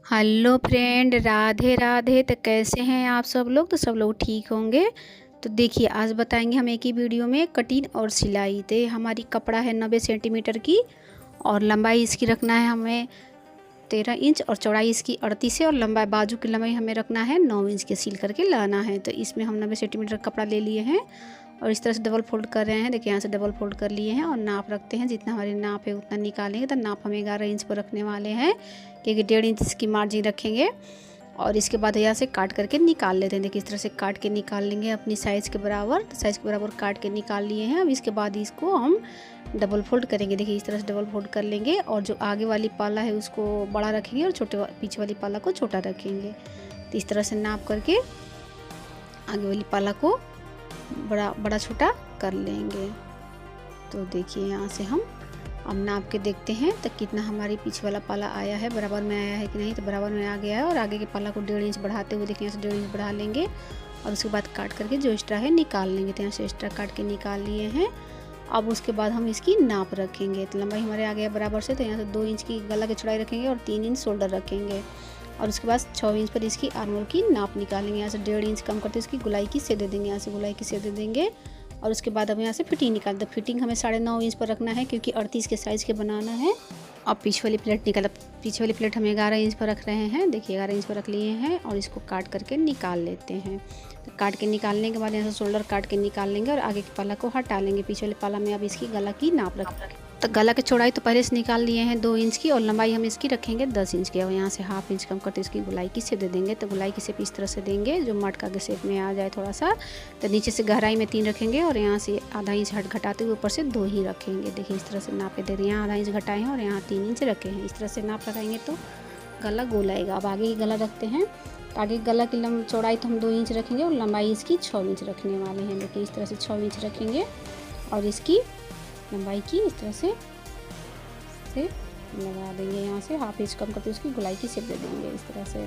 Hello friend, Radhe Radhe. तो कैसे हैं आप सब लोग? तो सब लोग ठीक होंगे। तो देखिए, आज बताएंगे हम एक ही वीडियो में कटिंग और सिलाई। तो ये हमारी कपड़ा है 90 सेंटीमीटर की, और लंबाई इसकी रखना है हमें 13 इंच, और चौड़ाई इसकी 38 है, और लंबाई बाजू की लंबाई हमें रखना है 9 इंच के सिल करके लाना है। तो इसमें हम 90 सेंटीमीटर कपड़ा ले लिए हैं और इस तरह से डबल फोल्ड कर रहे हैं। देखिए, यहाँ से डबल फोल्ड कर लिए हैं और नाप रखते हैं। जितना हमारी नाप है उतना निकालेंगे। तो नाप हम 11 इंच पर रखने वाले हैं, क्योंकि 1.5 इंच इसकी मार्जिन रखेंगे। और इसके बाद यहाँ से काट करके निकाल लेते हैं। देखिए, इस तरह से काट के निकाल लेंगे अपनी साइज़ के बराबर। तो साइज़ के बराबर काट के निकाल लिए हैं। अब इसके बाद इसको हम डबल फोल्ड करेंगे। देखिए, इस तरह से डबल फोल्ड कर लेंगे, और जो आगे वाली पाला है उसको बड़ा रखेंगे और पीछे वाली पाला को छोटा रखेंगे। तो इस तरह से नाप करके आगे वाली पाला को बड़ा छोटा कर लेंगे। तो देखिए, यहाँ से हम अब नाप के देखते हैं तो कितना हमारी पीछे वाला पाला आया है, बराबर में आया है कि नहीं। तो बराबर में आ गया है, और आगे के पाला को 1.5 इंच बढ़ाते हुए देखिए, यहाँ से 1.5 इंच बढ़ा लेंगे। और उसके बाद काट करके जो एक्स्ट्रा है निकाल लेंगे। तो यहाँ से एक्स्ट्रा काट के निकाल लिए हैं। अब उसके बाद हम इसकी नाप रखेंगे। तो लंबाई हमारे आ गया बराबर से। तो यहाँ से 2 इंच की गला की चौड़ाई रखेंगे और 3 इंच शोल्डर रखेंगे। और उसके बाद 6 इंच पर इसकी आर्मोल की नाप निकालेंगे। यहाँ से 1.5 इंच कम करते इसकी गुलाई की से दे देंगे। यहाँ से गुलाई की से दे देंगे। और उसके बाद हम यहाँ से फिटिंग निकाल दो। फिटिंग हमें 9.5 इंच पर रखना है, क्योंकि 38 के साइज़ के बनाना है। अब पीछे वाली प्लेट निकाल। पीछे वाली प्लेट हम 11 इंच पर रख रहे हैं। देखिए, 11 इंच पर रख लिए हैं, और इसको काट करके निकाल लेते हैं। तो काट के निकालने के बाद यहाँ से शोल्डर काट के निकाल लेंगे, और आगे के पाला को हटा लेंगे। पीछे वाले पाला में अब इसकी गला की नाप रखेंगे। तो गला की चौड़ाई तो पहले से निकाल लिए हैं 2 इंच की, और लंबाई हम इसकी रखेंगे 10 इंच की। और यहाँ से 1/2 इंच कम करते इसकी गुलाई की शेप दे देंगे। तो गुलाई की शेप इस तरह से देंगे जो मटका के शेप में आ जाए थोड़ा सा। तो नीचे से गहराई में 3 रखेंगे, और यहाँ से आधा इंच घटाते हुए ऊपर से 2 ही रखेंगे। देखिए, इस तरह से नाप के दे रहे हैं। यहाँ आधा इंच घटाए हैं और यहाँ 3 इंच रखे हैं। इस तरह से नाप लगाएंगे तो गला गोल आएगा। अब आगे की गला रखते हैं। तो आगे गला की चौड़ाई तो हम 2 इंच रखेंगे, और लंबाई इसकी 6 इंच रखने वाले हैं। देखिए, इस तरह से 6 इंच रखेंगे, और इसकी लंबाई की इस तरह से लगा देंगे। यहाँ से 1/2 इंच कम करके उसकी गुलाई की शेप दे देंगे इस तरह से।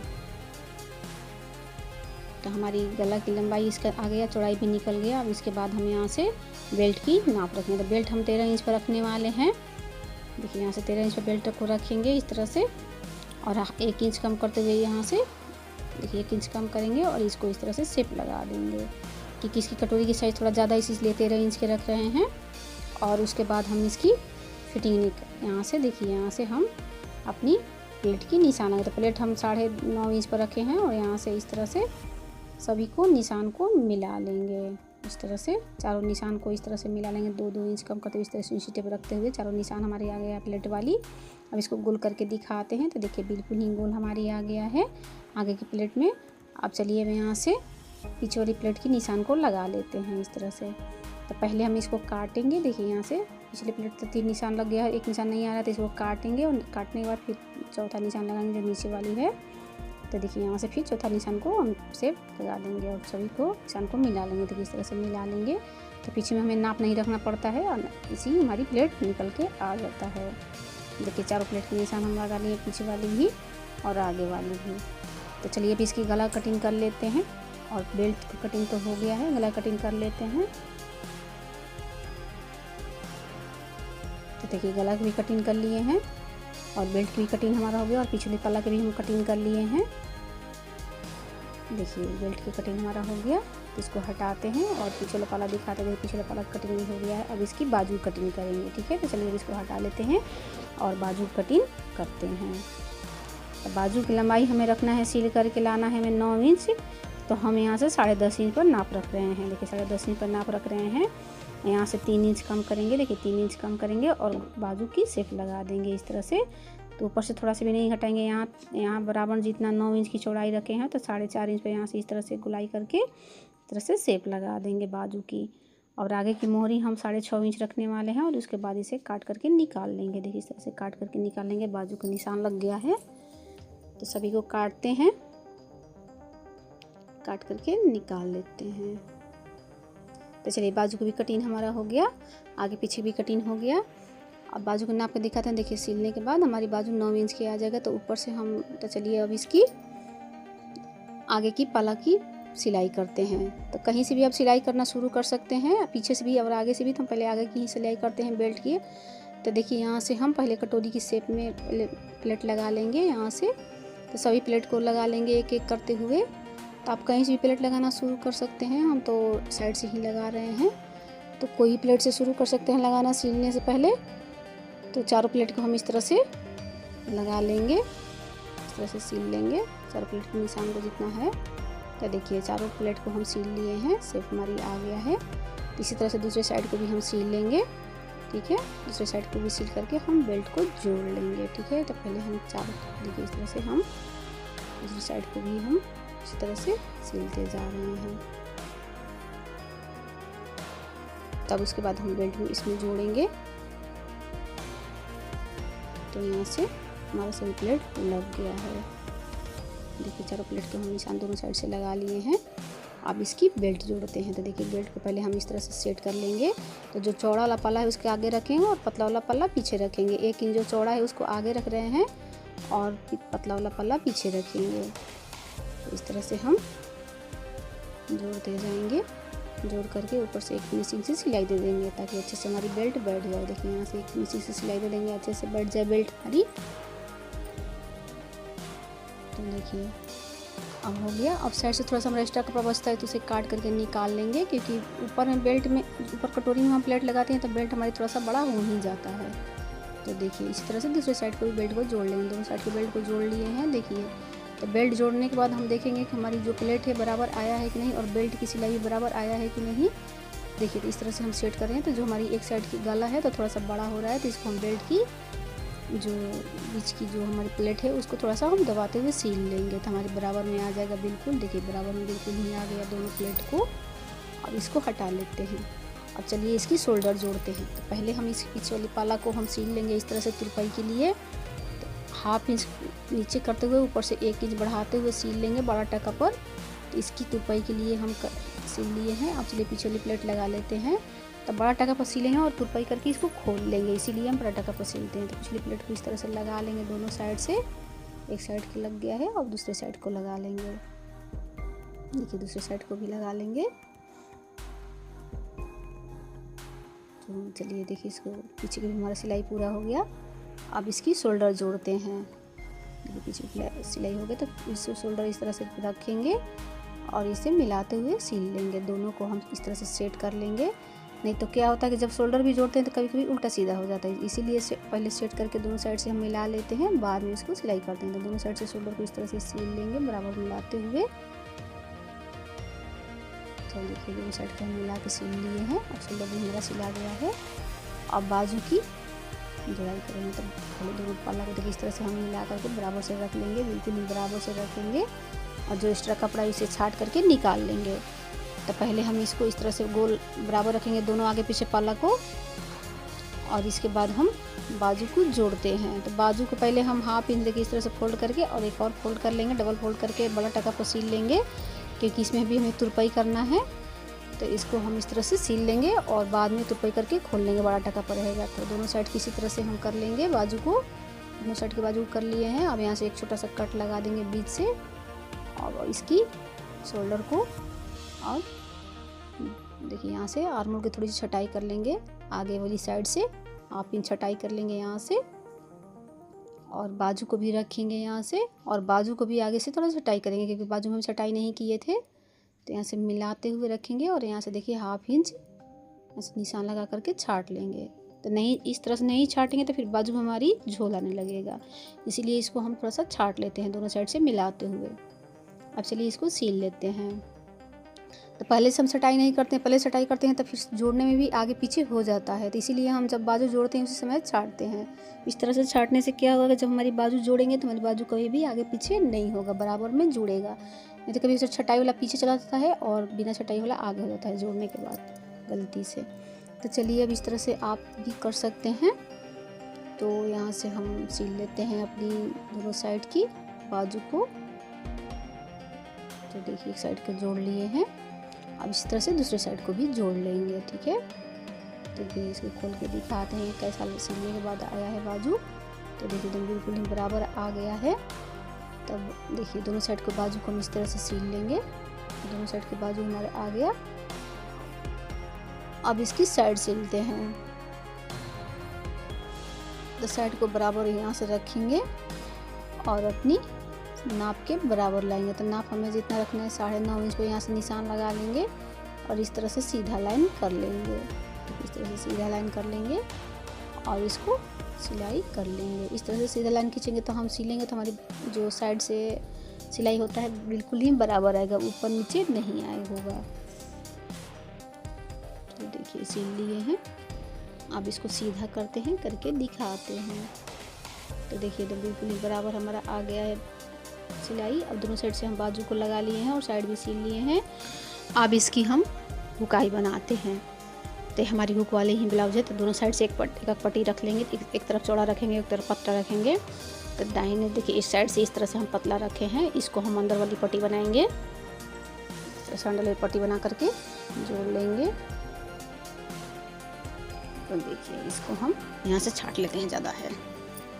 तो हमारी गला की लंबाई इसका आ गया, चौड़ाई भी निकल गया। अब इसके बाद हम यहाँ से बेल्ट की नाप रखेंगे। तो बेल्ट हम 13 इंच पर रखने वाले हैं। देखिए, यहाँ से 13 इंच पर बेल्ट को रखेंगे इस तरह से, और 1 इंच कम करते हुए यहाँ से देखिए 1 इंच कम करेंगे, और इसको इस तरह से शेप लगा देंगे। क्योंकि इसकी कटोरी की साइज़ थोड़ा ज़्यादा इसलिए 13 इंच के रख रहे हैं। और उसके बाद हम इसकी फिटिंग यहाँ से देखिए, यहाँ से हम अपनी प्लेट की निशान आए। तो प्लेट हम 9.5 इंच पर रखे हैं, और यहाँ से इस तरह से सभी को निशान को मिला लेंगे। इस तरह से चारों निशान को इस तरह से मिला लेंगे। 2-2 इंच कम करते हुए इस तरह से इंची टेप रखते हुए चारों निशान हमारे आ गया प्लेट वाली। अब इसको गोल करके दिखाते हैं। तो देखिए, बिल्कुल ही गोल हमारी आ गया है आगे की प्लेट में। अब चलिए, मैं यहाँ से पीछे वाली प्लेट की निशान को लगा लेते हैं इस तरह से। तो पहले हम इसको काटेंगे। देखिए, यहाँ से पिछली प्लेट तो 3 निशान लग गया है, 1 निशान नहीं आ रहा, तो इसको काटेंगे, और काटने के बाद फिर चौथा निशान लगाएंगे जो नीचे वाली है। तो देखिए, यहाँ से फिर चौथा निशान को हम शेप लगा देंगे, और सभी को निशान को मिला लेंगे। देखिए, इस तरह से मिला लेंगे। तो पीछे में हमें नाप नहीं रखना पड़ता है, और इसी हमारी प्लेट निकल के आ जाता है। देखिए, चारों प्लेट के निशान हम लगा लिए, पीछे वाली भी और आगे वाली भी। तो चलिए, अभी इसकी गला कटिंग कर लेते हैं। और बेल्ट की कटिंग तो हो गया है, गला कटिंग कर लेते हैं। तो देखिए, गला की भी कटिंग कर लिए हैं, और बेल्ट की भी कटिंग हमारा हो गया, और पिछले पल्ला की भी हम कटिंग कर लिए हैं। देखिए, बेल्ट की कटिंग हमारा हो गया। तो इसको हटाते हैं और पिछले पल्ला दिखाते हैं। पिछले पल्ला की कटिंग भी हो गया है। अब इसकी बाजू कटिंग करेंगे। ठीक है, तो चलिए इसको हटा लेते हैं और बाजू कटिंग करते हैं। तो बाजू की लंबाई हमें रखना है, सिल करके लाना है हमें 9 इंच। तो हम यहाँ से 10.5 इंच पर नाप रख रहे हैं। देखिए, 10.5 इंच पर नाप रख रहे हैं। यहाँ से 3 इंच कम करेंगे। देखिए, 3 इंच कम करेंगे, और बाजू की शेप लगा देंगे इस तरह से। तो ऊपर से थोड़ा सा भी नहीं हटाएंगे। यहाँ बराबर जितना 9 इंच की चौड़ाई रखे हैं, तो 4.5 इंच पर यहाँ से इस तरह से गुलाई करके इस तरह से शेप लगा देंगे बाजू की। और आगे की मोहरी हम 6.5 इंच रखने वाले हैं, और उसके बाद इसे काट करके निकाल लेंगे। देखिए, इस तरह से काट करके निकाल लेंगे। बाजू का निशान लग गया है। तो सभी को काटते हैं, काट करके निकाल लेते हैं। तो चलिए, बाजू की भी कटिंग हमारा हो गया, आगे पीछे भी कटिंग हो गया। अब बाजू को नाप के दिखाते हैं। देखिए, सिलने के बाद हमारी बाजू 9 इंच की आ जाएगा। तो ऊपर से हम तो चलिए अब इसकी आगे की पाला की सिलाई करते हैं। तो कहीं से भी आप सिलाई करना शुरू कर सकते हैं, पीछे से भी और आगे से भी। तो हम पहले आगे की ही सिलाई करते हैं बेल्ट की। तो देखिए, यहाँ से हम पहले कटोरी की शेप में प्लेट लगा लेंगे यहाँ से, तो सभी प्लेट को लगा लेंगे एक एक करते हुए। तो आप कहीं से भी प्लेट लगाना शुरू कर सकते हैं, हम तो साइड से ही लगा रहे हैं। तो कोई प्लेट से शुरू कर सकते हैं लगाना सीलने से पहले। तो चारों प्लेट को हम इस तरह से लगा लेंगे, इस तरह से सील लेंगे चारों प्लेट के निशान को जितना है। तो देखिए चारों प्लेट को हम सील लिए हैं, शेप हमारी आ गया है। इसी तरह से दूसरे साइड को भी हम सील लेंगे, ठीक है। दूसरे साइड को भी सील करके हम बेल्ट को जोड़ लेंगे, ठीक है। तो पहले हम चारों देखिए इस तरह से हम दूसरी साइड को भी हम इसी तरह से सीलते जा रहे हैं। तब उसके बाद हम बेल्ट में इसमें जोड़ेंगे। तो यहाँ से हमारा सभी प्लेट लग गया है। देखिए चारों प्लेट के हम निशान दोनों साइड से लगा लिए हैं। अब इसकी बेल्ट जोड़ते हैं। तो देखिए बेल्ट को पहले हम इस तरह से सेट कर लेंगे। तो जो चौड़ा वाला पल्ला है उसके आगे रखेंगे और पतला वाला पल्ला पीछे रखेंगे। 1 इंच जो चौड़ा है उसको आगे रख रहे हैं और पतला वाला पल्ला पीछे रखेंगे। तो इस तरह से हम जोड़ते जाएंगे, जोड़ करके ऊपर से एक फिनिशिंग से सिलाई दे देंगे ताकि अच्छे से हमारी बेल्ट बैठ जाए। देखिए यहाँ से एक फिनिशिंग से सिलाई दे देंगे, अच्छे से बैठ जाए बेल्ट हमारी। तो देखिए अब हो गया। अब साइड से थोड़ा सा हमारा एक्स्ट्रा कपड़ा बचता है तो उसे काट करके निकाल लेंगे, क्योंकि ऊपर में बेल्ट में ऊपर कटोरी में हम प्लेट लगाते हैं तो बेल्ट हमारी थोड़ा सा बड़ा हो ही जाता है। तो देखिए इसी तरह से दूसरे साइड को भी बेल्ट को जोड़ लेंगे। दोनों साइड के बेल्ट को जोड़ लिए हैं। देखिए तो बेल्ट जोड़ने के बाद हम देखेंगे कि हमारी जो प्लेट है बराबर आया है कि नहीं और बेल्ट की सिलाई बराबर आया है कि नहीं। देखिए तो इस तरह से हम सेट कर रहे हैं। तो जो हमारी एक साइड की गला है तो थोड़ा सा बड़ा हो रहा है, तो इसको हम बेल्ट की जो बीच की जो हमारी प्लेट है उसको थोड़ा सा हम दबाते हुए सील लेंगे, तो हमारे बराबर में आ जाएगा बिल्कुल। देखिए बराबर में बिल्कुल ही आ गया दोनों प्लेट को। अब इसको हटा लेते हैं। अब चलिए इसकी शोल्डर जोड़ते हैं। तो पहले हम इस पीछे वाली पाला को हम सील लेंगे इस तरह से तुरपाई के लिए। तो 1/2 इंच नीचे करते हुए ऊपर से 1 इंच बढ़ाते हुए सील लेंगे बड़ा टका पर। तो इसकी तुरपाई के लिए हम सील लिए हैं। अब चलिए पीछे वाली प्लेट लगा लेते हैं। तो बड़ा टका पर सीलेंगे और तुरपाई करके इसको खोल लेंगे, इसीलिए हम बड़ा टका पर सीलते हैं। तो पिछली प्लेट को इस तरह से लगा लेंगे दोनों साइड से। एक साइड के लग गया है और दूसरे साइड को लगा लेंगे। देखिए दूसरे साइड को भी लगा लेंगे। तो चलिए देखिए इसको पीछे की भी हमारा सिलाई पूरा हो गया। अब इसकी शोल्डर जोड़ते हैं। देखिए पीछे सिलाई हो गई तो इस शोल्डर इस तरह से रखेंगे और इसे मिलाते हुए सील लेंगे। दोनों को हम इस तरह से सेट कर लेंगे। नहीं तो क्या होता है कि जब शोल्डर भी जोड़ते हैं तो कभी कभी उल्टा सीधा हो जाता है, इसीलिए पहले सेट करके दोनों साइड से हम मिला लेते हैं, बाद में इसको सिलाई करते हैं। तो दोनों साइड से शोल्डर को इस तरह से सील लेंगे बराबर मिलाते हुए। तो देखिए दोनों साइड को हम मिला के सील लिए हैं और शोल्डर भी मेरा सिला गया है। अब बाजू की जुड़ाई करेंगे। तो पहले दोनों पल्ला को देखिए इस तरह से हम मिला करके बराबर से रख लेंगे, बिल्कुल बराबर से रखेंगे और जो एक्स्ट्रा कपड़ा इसे छाट करके निकाल लेंगे। तो पहले हम इसको इस तरह से गोल बराबर रखेंगे दोनों आगे पीछे पल्ला को, और इसके बाद हम बाजू को जोड़ते हैं। तो बाजू को पहले हम 1/2 इंच देखिए इस तरह से फोल्ड करके और एक और फोल्ड कर लेंगे, डबल फोल्ड करके बड़ा टका पर सील लेंगे, क्योंकि इसमें भी हमें तुरपाई करना है। तो इसको हम इस तरह से सील लेंगे और बाद में तुरपाई करके खोल लेंगे, बड़ा टका पर रहेगा। तो दोनों साइड की इसी तरह से हम कर लेंगे बाजू को। दोनों साइड के बाजू कर लिए हैं। अब यहाँ से एक छोटा सा कट लगा देंगे बीच से और इसकी शोल्डर को, और देखिए यहाँ से आर्मोल की थोड़ी सी छटाई कर लेंगे आगे वाली साइड से, 1/2 इंच छटाई कर लेंगे यहाँ से, और बाजू को भी रखेंगे यहाँ से, और बाजू को भी आगे से थोड़ा सा छटाई करेंगे क्योंकि बाजू में हम छटाई नहीं किए थे। तो यहाँ से मिलाते हुए रखेंगे और यहाँ से देखिए 1/2 इंच ऐसे निशान लगा करके छाट लेंगे। तो नहीं इस तरह से नहीं छाटेंगे तो फिर बाजू में हमारी झोल आने लगेगा, इसीलिए इसको हम थोड़ा सा छाट लेते हैं दोनों साइड से मिलाते हुए। अब चलिए इसको सील लेते हैं। तो पहले से हम छटाई नहीं करते हैं, पहले छटाई करते हैं तो फिर जोड़ने में भी आगे पीछे हो जाता है, तो इसीलिए हम जब बाजू जोड़ते हैं उसी समय छाटते हैं। इस तरह से छाटने से क्या होगा, जब हमारी बाजू जोड़ेंगे तो हमारी बाजू कभी भी आगे पीछे नहीं होगा, बराबर में जुड़ेगा। नहीं तो कभी उसे छटाई वाला पीछे चला जाता है और बिना छटाई वाला आगे हो जाता है जोड़ने के बाद गलती से। तो चलिए अब इस तरह से आप भी कर सकते हैं। तो यहाँ से हम सील लेते हैं अपनी दोनों साइड की बाजू को। तो देखिए एक साइड को जोड़ लिए हैं, अब इस तरह से दूसरे साइड को भी जोड़ लेंगे, ठीक है। तो देखिए इसको खोल के दिखाते हैं कैसा सिलने के बाद आया है बाजू। तो देखिए दोनों बिल्कुल ही बराबर आ गया है। तब देखिए दोनों साइड को बाजू को हम इस तरह से सील लेंगे। दोनों साइड के बाजू हमारे आ गया। अब इसकी साइड सिलते हैं। तो साइड को बराबर यहाँ से रखेंगे और अपनी नाप के बराबर लाएंगे। तो नाप हमें जितना रखना है 9.5 इंच पे यहाँ से निशान लगा लेंगे और इस तरह से सीधा लाइन कर लेंगे। इस तरह से सीधा लाइन कर लेंगे और इसको सिलाई कर लेंगे। इस तरह से सीधा लाइन खींचेंगे तो हम सिलेंगे तो हमारी जो साइड से सिलाई होता है बिल्कुल ही बराबर आएगा, ऊपर नीचे नहीं आए होगा। तो देखिए सिल लिए हैं। अब इसको सीधा करते हैं, करके दिखाते हैं। तो देखिए तो बिल्कुल ही बराबर हमारा आ गया है सिलाई। अब दोनों साइड से हम बाजू को लगा लिए हैं और साइड भी सिल लिए हैं। अब इसकी हम हुकाई बनाते हैं। तो हमारी हुक वाले ही ब्लाउज है, तो दोनों साइड से एक पट्टी रख लेंगे। एक तरफ चौड़ा रखेंगे, एक तरफ पतला रखेंगे। तो दाहिने देखिए इस साइड से इस तरह से हम पतला रखे हैं, इसको हम अंदर वाली पट्टी बनाएंगे। तो सैंडल वाली पट्टी बना करके जोड़ लेंगे। तो देखिए इसको हम यहाँ से छाट लेते हैं, ज़्यादा है।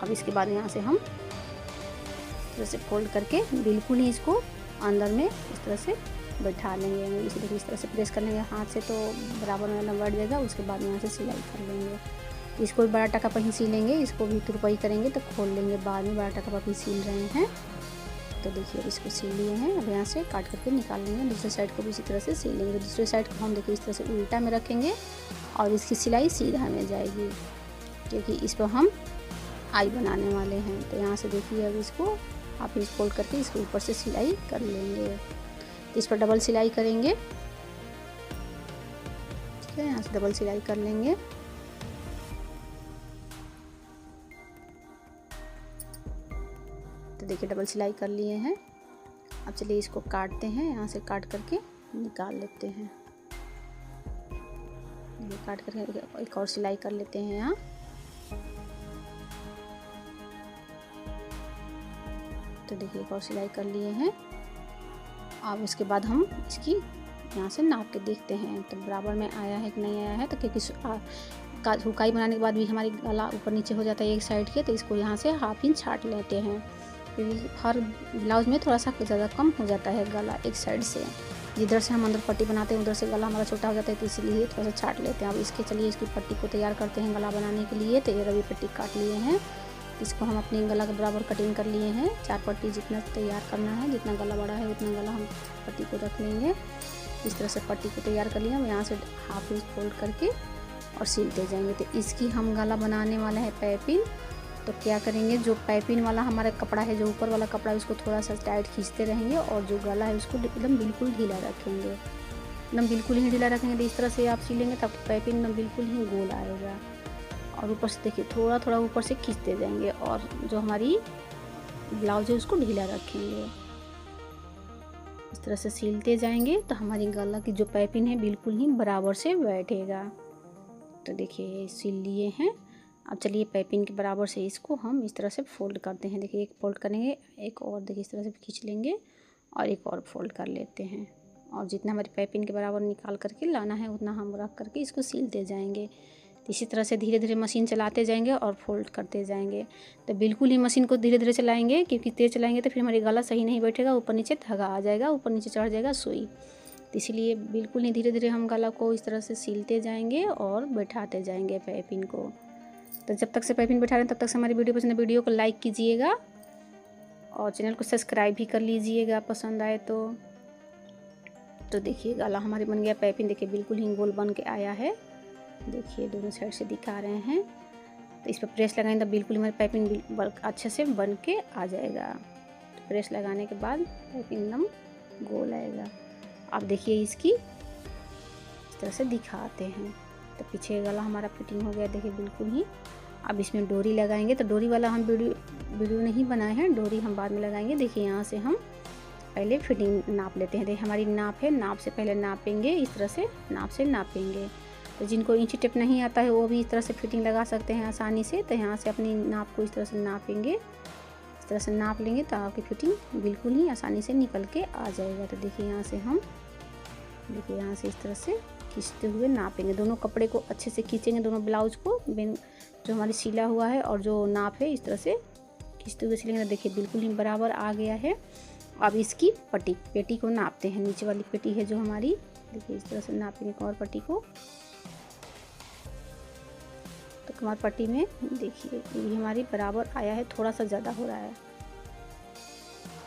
अब इसके बाद यहाँ से हम इस तरह से फोल्ड करके बिल्कुल ही इसको अंदर में इस तरह से बैठा लेंगे। इसी देखिए इस तरह से प्रेस कर लेंगे हाथ से, तो बराबर में बैठ जाएगा। उसके बाद यहाँ से सिलाई कर लेंगे। इसको भी बड़ा टका पर ही सिलेंगे, इसको भी तुरपाई करेंगे तो खोल लेंगे बाद में। बड़ा टका पर भी सिल रहे हैं। तो देखिए इसको सिल लिए हैं। अब यहाँ से काट करके निकाल लेंगे। दूसरे साइड को भी इसी तरह से सिल लेंगे। दूसरे साइड को हम देखिए इस तरह से उल्टा में रखेंगे और इसकी सिलाई सीधा में जाएगी, क्योंकि इस पर हम आई बनाने वाले हैं। तो यहाँ से देखिए अब इसको आप इस फोल्ड करके इसके ऊपर से सिलाई कर लेंगे। इस पर डबल सिलाई करेंगे, ठीक है। यहाँ से डबल सिलाई कर लेंगे। तो देखिए डबल सिलाई कर लिए हैं। अब चलिए इसको काटते हैं। यहाँ से काट करके निकाल लेते हैं। ये काट करके एक और सिलाई कर लेते हैं यहाँ। तो देखिए एक और सिलाई कर लिए हैं। अब उसके बाद हम इसकी यहाँ से नाप के देखते हैं तो बराबर में आया है कि नहीं आया है। तो क्योंकि हुकाई बनाने के बाद भी हमारी गला ऊपर नीचे हो जाता है एक साइड के, तो इसको यहाँ से हाफ इंच छाट लेते हैं, क्योंकि हर ब्लाउज में थोड़ा सा ज़्यादा कम हो जाता है गला एक साइड से। जिधर से हम अंदर पट्टी बनाते हैं उधर से गला हमारा छोटा हो जाता है, तो इसलिए थोड़ा सा छाट लेते हैं। अब इसके चलिए इसकी पट्टी को तैयार करते हैं गला बनाने के लिए। तो ये रवि पट्टी काट लिए हैं। इसको हम अपनी गला के बराबर कटिंग कर लिए हैं। 4 पट्टी जितना तैयार करना है, जितना गला बड़ा है उतना गला हम पट्टी को रख लेंगे। इस तरह से पट्टी को तैयार कर लिया। हम यहाँ से हाफ इंच फोल्ड करके और सिलते जाएंगे। तो इसकी हम गला बनाने वाला है पाइपिंग। तो क्या करेंगे, जो पाइपिंग वाला हमारा कपड़ा है, जो ऊपर वाला कपड़ा है, उसको थोड़ा सा टाइट खींचते रहेंगे और जो गला है उसको एकदम बिल्कुल ढीला रखेंगे। एकदम बिल्कुल ही ढीला रखेंगे। तो इस तरह से आप सिलेंगे तब पाइपिंग एकदम बिल्कुल ही गोल आएगा। और ऊपर से देखिए थोड़ा थोड़ा ऊपर से खींचते जाएंगे और जो हमारी ब्लाउज है उसको ढीला रखेंगे। इस तरह से सिलते जाएंगे तो हमारी गला की जो पाइपिंग है बिल्कुल ही बराबर से बैठेगा। तो देखिए सिल लिए हैं। अब चलिए पाइपिंग के बराबर से इसको हम इस तरह से फोल्ड करते हैं। देखिए एक फोल्ड करेंगे, एक और देखिए इस तरह से खींच लेंगे और एक और फोल्ड कर लेते हैं। और जितना हमारी पाइपिंग के बराबर निकाल करके लाना है उतना हम रख करके इसको सिलते जाएंगे। इसी तरह से धीरे धीरे मशीन चलाते जाएंगे और फोल्ड करते जाएंगे। तो बिल्कुल ही मशीन को धीरे धीरे चलाएंगे, क्योंकि तेज़ चलाएंगे तो फिर हमारी गला सही नहीं बैठेगा, ऊपर नीचे धागा आ जाएगा, ऊपर नीचे चढ़ जाएगा सुई। तो इसीलिए बिल्कुल ही धीरे धीरे हम गला को इस तरह से सिलते जाएंगे और बैठाते जाएंगे पाइपिंग को। तो जब तक से पाइपिंग बैठा रहे हैं तब तक से हमारी वीडियो पसंद है, वीडियो को लाइक कीजिएगा और चैनल को सब्सक्राइब भी कर लीजिएगा पसंद आए तो। देखिए गला हमारी बन गया। पाइपिंग देखिए बिल्कुल ही गोल बन के आया है। देखिए दोनों साइड से दिखा रहे हैं। तो इस पर प्रेस लगाएंगे तो बिल्कुल हमारी पाइपिंग अच्छे से बन के आ जाएगा। तो प्रेस लगाने के बाद पाइपिंग एकदम गोल आएगा। अब देखिए इसकी इस तरह से दिखाते हैं। तो पीछे गला हमारा फिटिंग हो गया देखिए बिल्कुल ही। अब इसमें डोरी लगाएंगे। तो डोरी वाला हम वीडियो नहीं बनाए हैं, डोरी हम बाद में लगाएंगे। देखिए यहाँ से हम पहले फिटिंग नाप लेते हैं। देखिए हमारी नाप है, नाप से पहले नापेंगे। इस तरह से नाप से नापेंगे। तो जिनको इंची टेप नहीं आता है वो भी इस तरह से फिटिंग लगा सकते हैं आसानी से। तो यहाँ से अपनी नाप को इस तरह से नापेंगे। इस तरह से नाप लेंगे तो आपकी फिटिंग बिल्कुल ही आसानी से निकल के आ जाएगा। तो देखिए यहाँ से हम देखिए यहाँ से इस तरह से खींचते हुए नापेंगे। दोनों कपड़े को अच्छे से खींचेंगे, दोनों ब्लाउज को जो हमारी सिला हुआ है और जो नाप है इस तरह से खींचते हुए सिलेंगे। तो देखिए बिल्कुल ही बराबर आ गया है। अब इसकी पेटी को नापते हैं। नीचे वाली पेटी है जो हमारी, देखिए इस तरह से नापेंगे कमर पट्टी को। तो कमर पट्टी में देखिए ये हमारी बराबर आया है, थोड़ा सा ज़्यादा हो रहा है।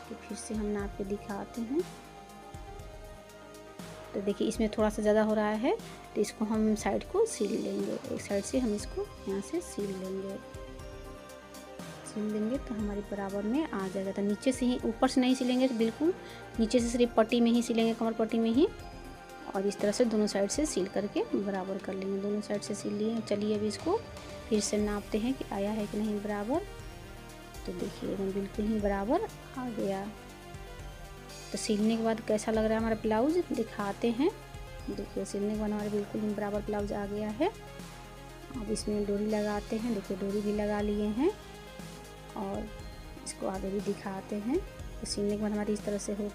तो फिर से हम नाप के दिखाते हैं। तो देखिए इसमें थोड़ा सा ज़्यादा हो रहा है, तो इसको हम साइड को सिल लेंगे। एक साइड से हम इसको यहाँ से सिल लेंगे तो हमारी बराबर में आ जाएगा। तो नीचे से ही, ऊपर से नहीं सिलेंगे, बिल्कुल नीचे से सिर्फ पट्टी में ही सिलेंगे, कमर पट्टी में ही। और इस तरह से दोनों साइड से सिल करके बराबर कर लेंगे। दोनों साइड से सिल लिए। चलिए अभी इसको फिर से नापते हैं कि आया है कि नहीं बराबर। तो देखिए एकदम बिल्कुल ही बराबर आ गया। तो सिलने के बाद कैसा लग रहा है हमारा ब्लाउज दिखाते हैं। देखिए सिलने के बाद हमारा बिल्कुल ही बराबर ब्लाउज आ गया है। अब इसमें डोरी लगाते हैं। देखिए डोरी भी लगा लिए हैं और इसको आगे भी दिखाते हैं। तो सिलने के बाद हमारी इस तरह से हो